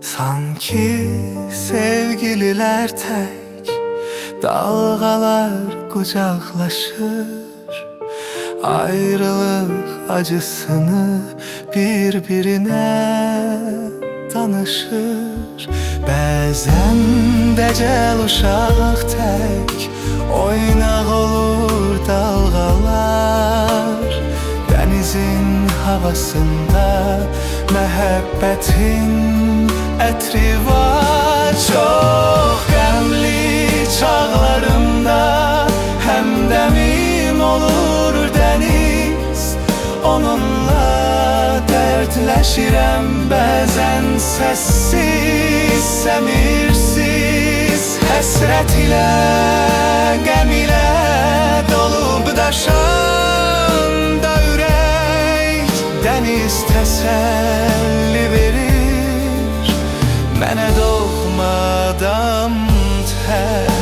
Sanki sevgililer tek, dalgalar kucaklaşır, ayrılık acısını birbirine danışır. Bəzən decel uşaq tek, oynak olur dalgalar. Denizin havasında məhəbbətin ətri var. Çox qəmli çağlarımda həmdəmim olur dəniz. Onunla dərdləşirəm bəzən səssiz, səmirsiz. Həsrət ilə, qəm ilə dolub daşan da ürək. Dəniz təsəlli verir mənə doğmadan tək.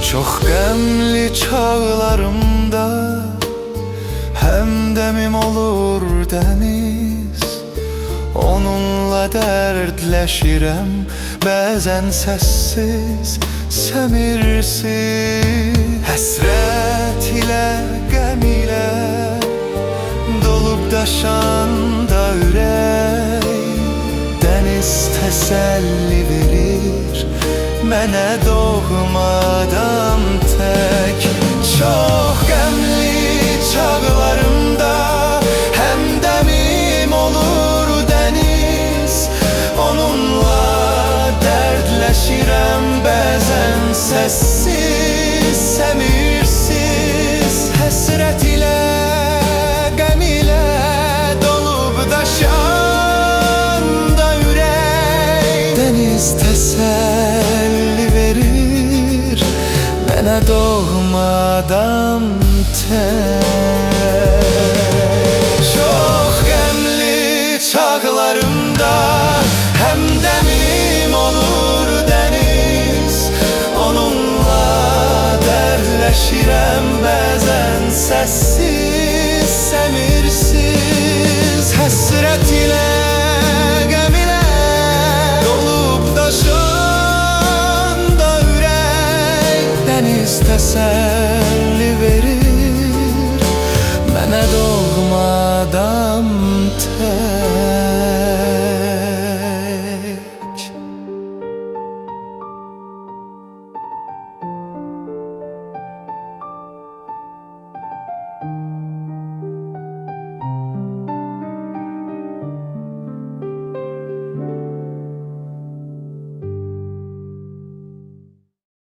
Çox qəmli çağlarımda həmdəmim olur dəniz. Onunla dərdləşirəm bəzən səssiz, səmirsiz. Həsrət ilə, qəm ilə dolub daşan da ürək. Dəniz təsəlli verir mənə doğmadan tək. Çox qəmli çağlarımda həmdəmim olur dəniz. Onunla dərdləşirəm bəzən səssiz, səmirsiz. Həsrət ilə, qəm ilə dolub daşan da ürək. Dəniz təsəlli verir mənə doğmadan tək. Çox qəmli çağlarımda həmdəmim olur dəniz. Onunla dərdləşirəm bəzən səssiz, səmirsiz. Həsrət ilə, qəm ilə dolub daşan da ürək. Dəniz təsəlli